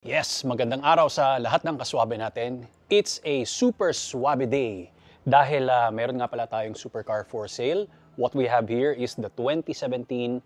Yes, magandang araw sa lahat ng kaswabe natin. It's a super swabe day dahil meron nga pala tayong supercar for sale. What we have here is the 2017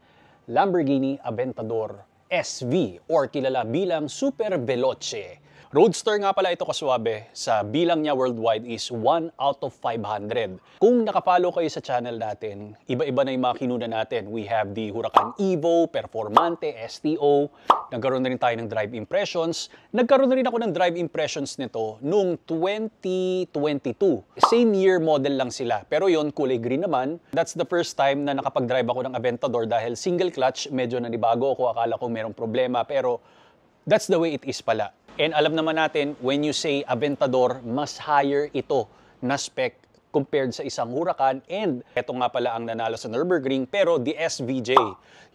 Lamborghini Aventador SV or kilala bilang Super Veloce. Roadster nga pala ito kaswabe, sa bilang niya worldwide is 1 out of 500. Kung nakapalo kayo sa channel natin, iba-iba na yung mga kinuna natin. We have the Huracan Evo, Performante, STO, nagkaroon na rin tayo ng drive impressions. Nagkaroon na rin ako ng drive impressions nito noong 2022. Same year model lang sila, pero yon kulay green naman. That's the first time na nakapag-drive ako ng Aventador dahil single clutch, medyo nanibago ako, akala ko merong problema, pero that's the way it is pala. And alam naman natin, when you say Aventador, mas higher ito na spec compared sa isang Huracan. And ito nga pala ang nanalo sa Nürburgring, pero the SVJ,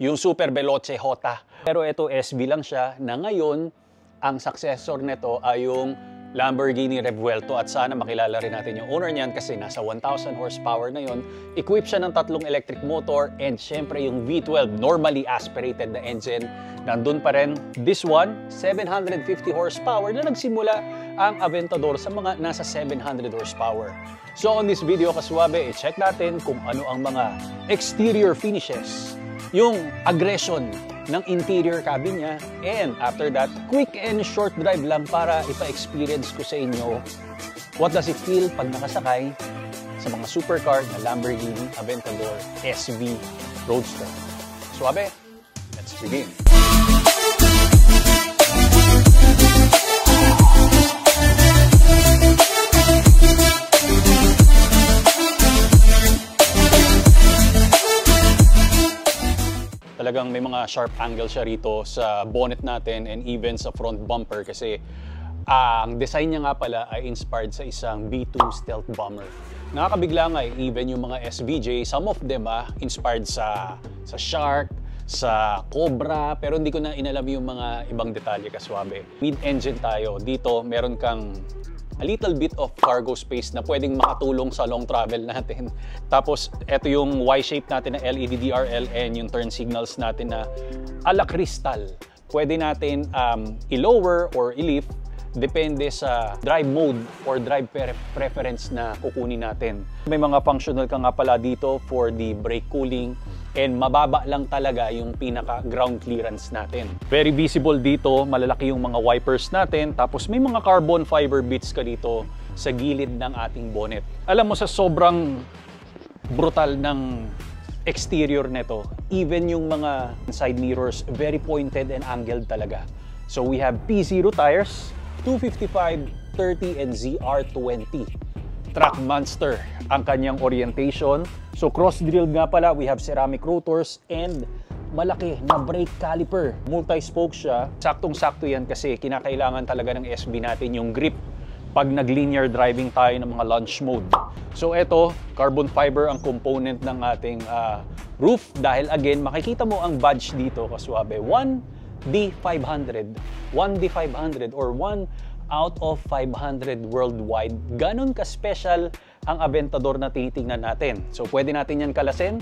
yung Super Veloce Jota. Pero ito SV lang siya, na ngayon, ang successor nito ay yung Lamborghini Revuelto, at sana makilala rin natin yung owner niyan kasi nasa 1,000 horsepower na yon. Equipped siya ng 3 electric motor and syempre yung V12 normally aspirated na engine nandun pa rin. This one, 750 horsepower na nagsimula ang Aventador sa mga nasa 700 horsepower. So on this video kaswabe, i-check natin kung ano ang mga exterior finishes, yung aggression ng interior cabin niya, and after that, quick and short drive lang para ipa-experience ko sa inyo what does it feel pag nakasakay sa mga supercar na Lamborghini Aventador SV Roadster. Suabe, let's begin! Talagang may mga sharp angle siya rito sa bonnet natin and even sa front bumper kasi ang design niya nga pala ay inspired sa isang B2 stealth bomber. Nakakabigla nga even yung mga SVJ, some of them inspired sa Shark, sa Cobra, pero hindi ko na inalam yung mga ibang detalye kaswabe. Mid-engine tayo. Dito meron kang a little bit of cargo space na pwedeng makatulong sa long travel natin. Tapos, ito yung Y-shape natin na LED DRL and yung turn signals natin na ala crystal. Pwede natin i-lower or i-lift depende sa drive mode or drive preference na kukunin natin. May mga functional ka nga pala dito for the brake cooling and mababa lang talaga yung pinaka ground clearance natin. Very visible dito, malalaki yung mga wipers natin, tapos may mga carbon fiber bits ka dito sa gilid ng ating bonnet. Alam mo, sa sobrang brutal ng exterior nito, even yung mga side mirrors, very pointed and angled talaga. So we have P0 tires, 255, 30 and ZR20. Track monster ang kanyang orientation. So cross-drilled nga pala, we have ceramic rotors and malaki na brake caliper. Multi-spoke siya. Saktong-sakto yan kasi kinakailangan talaga ng SB natin yung grip pag nag-linear driving tayo ng mga launch mode. So ito, carbon fiber ang component ng ating roof dahil again, makikita mo ang badge dito kaswabe. 1D500 or 1 out of 500 worldwide. Ganon ka-special ang Aventador na titingnan natin. So pwede natin yan kalasin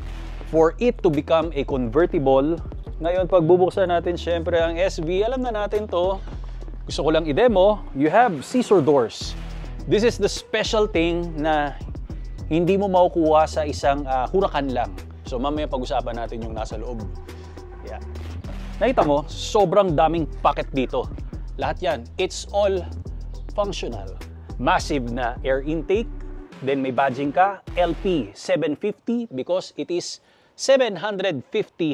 for it to become a convertible. Ngayon, pag bubuksan natin syempre ang SV, alam na natin to. Gusto ko lang i-demo. You have scissor doors. This is the special thing na hindi mo makukuha sa isang Huracan lang. So mamaya pag-usapan natin yung nasa loob. Yeah. Nakita mo, sobrang daming pocket dito. Lahat yan, it's all functional. Massive na air intake, then may badging ka, LP 750 because it is 750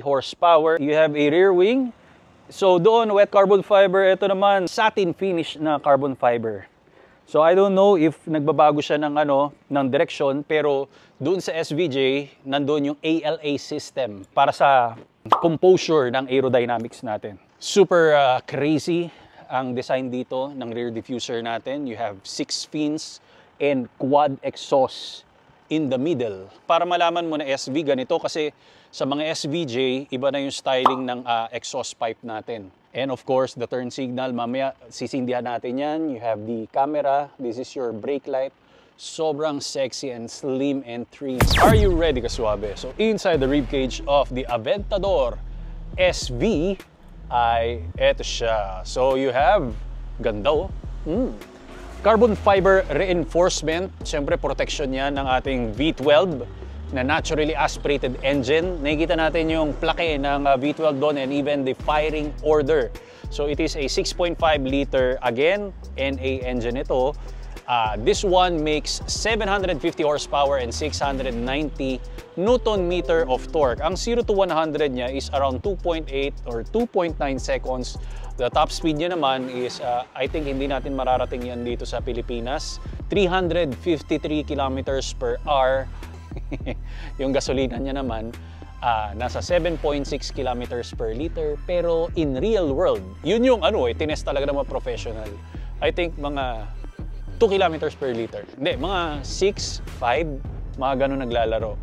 horsepower. You have a rear wing. So doon, wet carbon fiber. Ito naman, satin finish na carbon fiber. So I don't know if nagbabago siya ng ng direksyon, pero doon sa SVJ, nandoon yung ALA system para sa composure ng aerodynamics natin. Super crazy ang design dito ng rear diffuser natin. You have 6 fins and quad exhaust in the middle. Para malaman mo na SV ganito kasi sa mga SVJ, iba na yung styling ng exhaust pipe natin. And of course, the turn signal, mamaya sisindihan natin yan. You have the camera, this is your brake light. Sobrang sexy and slim and trim. Are you ready kaswabe? So inside the ribcage of the Aventador SV, ay eto siya. So you have, ganda oh. Carbon fiber reinforcement, siyempre protection yan ng ating V12 na naturally aspirated engine. Nakikita natin yung plake ng V12 doon and even the firing order. So it is a 6.5 liter, again, NA engine ito. This one makes 750 horsepower and 690 Newton meter of torque. Ang 0 to 100 niya is around 2.8 or 2.9 seconds. The top speed niya naman is, I think hindi natin mararating yan dito sa Pilipinas, 353 kilometers per hour. Yung gasolina niya naman, nasa 7.6 kilometers per liter. Pero in real world, yun yung tinest talaga ng mga professional. I think mga 2 kilometers per liter. Hindi, mga 6, 5, mga ganun naglalaro.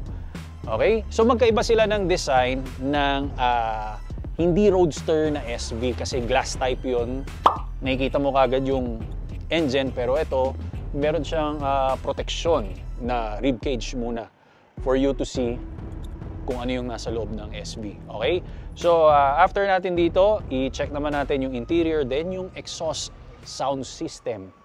Okay? So magkaiba sila ng design ng hindi roadster na SV kasi glass type yun. Nakikita mo kagad yung engine, pero ito, meron siyang proteksyon na rib cage muna for you to see kung ano yung nasa loob ng SV. Okay? So after natin dito, i-check naman natin yung interior, then yung exhaust sound system.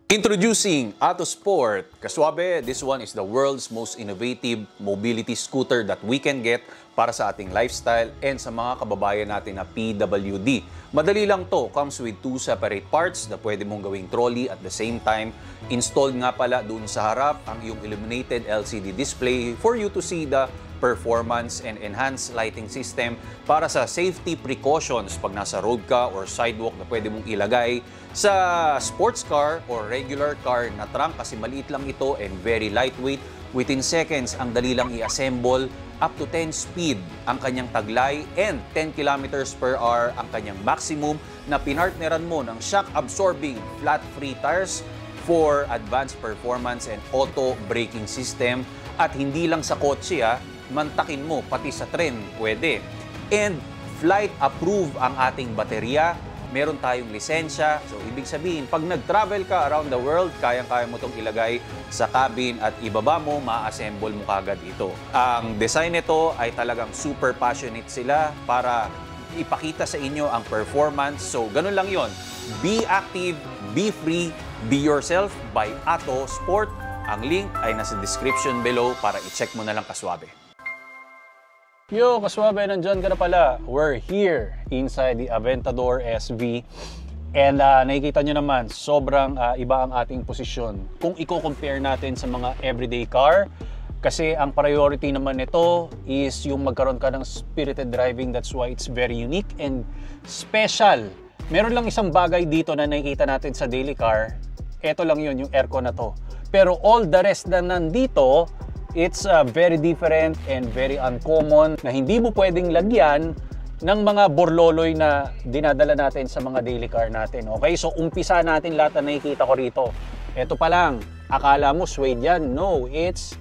Introducing Autosport. Kaswabe, this one is the world's most innovative mobility scooter that we can get para sa ating lifestyle and sa mga kababayan natin na PWD. Madali lang to. Comes with 2 separate parts na pwede mong gawing trolley at the same time. Installed nga pala doon sa harap ang iyong illuminated LCD display for you to see the performance and enhanced lighting system para sa safety precautions pag nasa road ka or sidewalk na pwede mong ilagay sa sports car or regular car na trunk kasi maliit lang ito and very lightweight. Within seconds, ang dali lang i-assemble. Up to 10 speed ang kanyang taglay and 10 kilometers per hour ang kanyang maximum na pinartneran mo ng shock-absorbing flat-free tires for advanced performance and auto braking system. At hindi lang sa kotse mantakin mo, pati sa tren pwede. And flight approve ang ating baterya. Meron tayong lisensya. So, ibig sabihin, pag nag-travel ka around the world, kayang-kaya mo itong ilagay sa cabin at ibaba mo, ma-assemble mo kagad ito. Ang design nito ay talagang super passionate sila para ipakita sa inyo ang performance. So, ganun lang yon. Be active, be free, be yourself by Autosport. Ang link ay nasa description below para i-check mo na lang kaswabe. Yo, kaswabe, nandyan ka na pala. We're here inside the Aventador SV. And nakikita nyo naman, sobrang iba ang ating posisyon. Kung i-compare natin sa mga everyday car, kasi ang priority naman nito is yung magkaroon ka ng spirited driving. That's why it's very unique and special. Meron lang isang bagay dito na nakikita natin sa daily car. Ito lang yun, yung aircon na to. Pero all the rest na nandito, it's very different and very uncommon na hindi mo pwedeng lagyan ng mga borloloy na dinadala natin sa mga daily car natin. Okay, so umpisa natin lahat na nakikita ko rito. Ito pa lang, akala mo suede yan. No, it's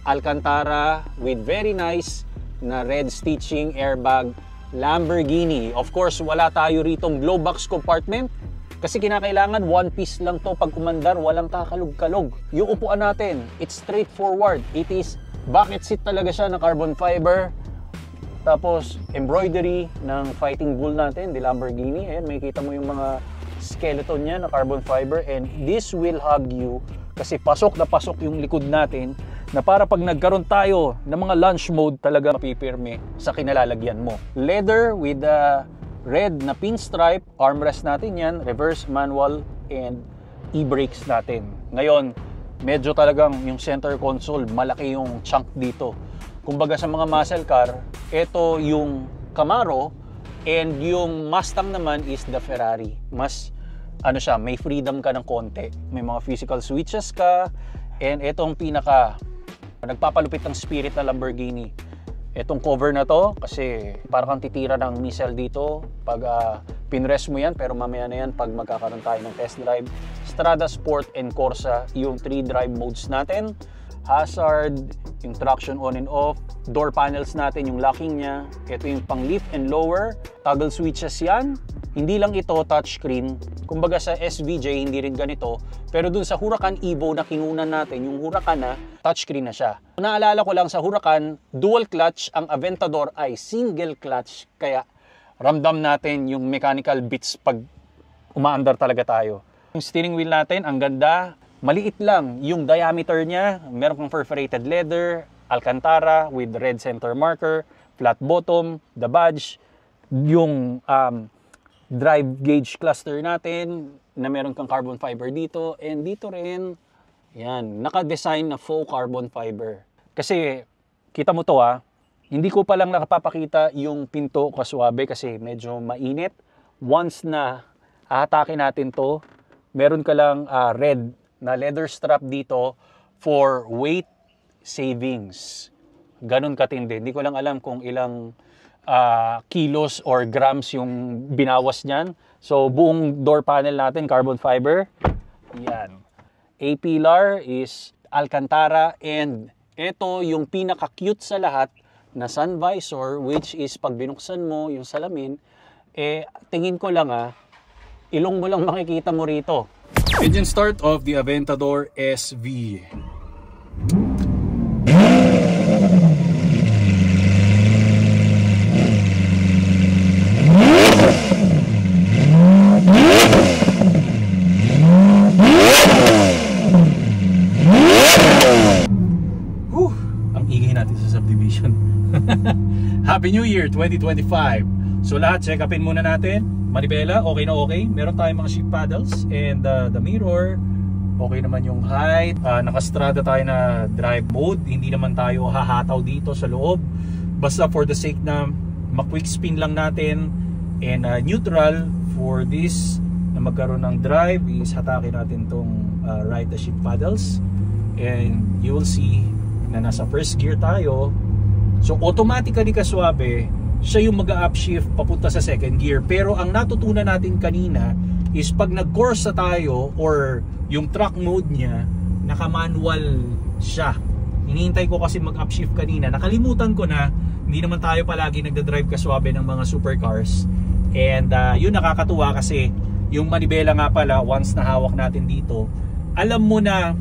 Alcantara with very nice na red stitching airbag Lamborghini. Of course, wala tayo ritong glove box compartment. Kasi kinakailangan one piece lang to pag umandar, walang kakalog-kalog. Yung upuan natin, it's straightforward. It is bucket seat talaga siya na carbon fiber. Tapos embroidery ng Fighting Bull natin, the Lamborghini. Ayan, makikita mo yung mga skeleton niya na carbon fiber. And this will hug you kasi pasok na pasok yung likod natin na para pag nagkaroon tayo ng mga launch mode talaga mapipirme sa kinalalagyan mo. Leather with the red na pinstripe, armrest natin yan, reverse manual, and e-brakes natin. Ngayon, medyo talagang yung center console, malaki yung chunk dito. Kumbaga sa mga muscle car, ito yung Camaro, and yung Mustang naman is the Ferrari. Mas, may freedom ka ng konti. May mga physical switches ka, and itong pinaka, nagpapalupit ng spirit na Lamborghini. Itong cover na to, kasi parang kang titira ng missile dito pag pinrest mo yan, pero mamaya na yan pag magkakaroon tayo ng test drive. Strada, Sport, and Corsa, yung 3 drive modes natin. Hazard, yung traction on and off, door panels natin, yung locking niya. Ito yung pang lift and lower, toggle switches yan. Hindi lang ito touchscreen. Kumbaga sa SVJ, hindi rin ganito. Pero dun sa Huracan Evo na kinunan natin, yung Huracan na, touchscreen na siya. Naalala ko lang sa Huracan, dual clutch, ang Aventador ay single clutch. Kaya ramdam natin yung mechanical bits pag umaandar talaga tayo. Yung steering wheel natin, ang ganda, maliit lang yung diameter niya, meron kang perforated leather, Alcantara with red center marker, flat bottom, the badge, yung drive gauge cluster natin na meron kang carbon fiber dito, and dito rin, yan, naka-design na faux carbon fiber. Kasi, kita mo to hindi ko pa lang nakapapakita yung pinto kaswabe kasi medyo mainit. Once na hahatake natin to, meron ka lang red na leather strap dito for weight savings. Ganun katindi. Hindi ko lang alam kung ilang kilos or grams yung binawas niyan. So, buong door panel natin, carbon fiber. Yan. A-pillar is Alcantara, and ito yung pinaka-cute sa lahat na sun visor, which is pag binuksan mo yung salamin, tingin ko lang ilong mo lang makikita mo rito. Engine start of the Aventador SV. Ang ingay natin sa subdivision. Happy New Year 2025. So lahat, check upin muna natin. Manibela, okay na okay. Meron tayong mga shift paddles and the mirror. Okay naman yung height. Nakastrada tayo na drive mode. Hindi naman tayo hahataw dito sa loob. Basta for the sake na ma-quick spin lang natin and neutral for this na magkaroon ng drive is hatakin natin tong right the shift paddles. And you will see na nasa first gear tayo. So automatically kaswabe, siya yung mag-upshift papunta sa second gear. Pero ang natutunan natin kanina is pag nag-course tayo or yung truck mode niya, naka-manual siya. Hinihintay ko kasi mag-upshift kanina. Nakalimutan ko na, hindi naman tayo palagi nagda-drive kaswabe ng mga supercars. And yun nakakatuwa kasi yung manibela nga pala, once na hawak natin dito, alam mo na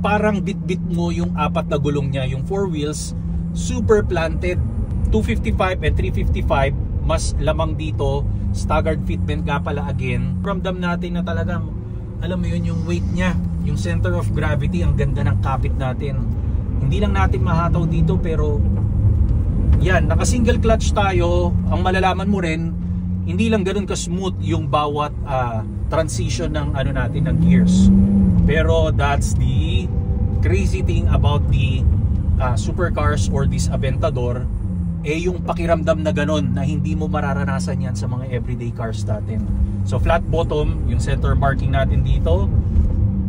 parang bit-bit mo yung apat na gulong niya, yung four wheels, super planted. 255 and 355 mas lamang dito, staggered fitment nga pala again. Ramdam natin na talagang alam mo yun yung weight niya, yung center of gravity, ang ganda ng kapit natin. Hindi lang natin mahataw dito pero yan, naka single clutch tayo. Ang malalaman mo rin, hindi lang ganun ka smooth yung bawat transition ng ano natin ng gears. Pero that's the crazy thing about the supercars or this Aventador, yung pakiramdam na ganun na hindi mo mararanasan yan sa mga everyday cars natin. So flat bottom, yung center marking natin dito.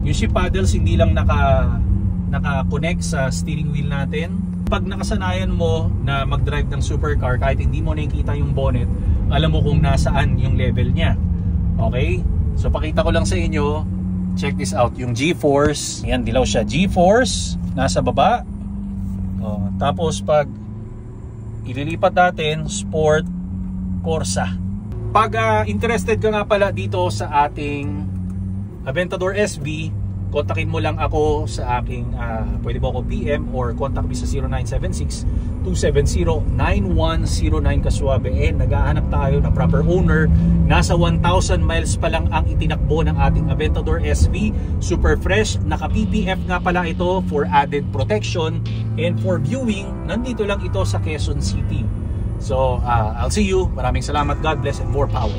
Yung shift paddles hindi lang naka-connect sa steering wheel natin. Pag nakasanayan mo na mag-drive ng supercar, kahit hindi mo nakikita yung bonnet, alam mo kung nasaan yung level niya. Okay? So pakita ko lang sa inyo, check this out, yung G-force. Yan, dilaw siya. G-force, nasa baba. Tapos pag ililipat natin, Sport, Corsa. Pag interested ka nga pala dito sa ating Aventador SV, kontakin mo lang ako sa aking, pwede mo ako PM or contact me sa 0976-270-9109 kaswabe. And naghahanap tayo ng proper owner. Nasa 1,000 miles pa lang ang itinakbo ng ating Aventador SV. Super fresh, naka PPF nga pala ito for added protection. And for viewing, nandito lang ito sa Quezon City. So, I'll see you. Maraming salamat. God bless and more power.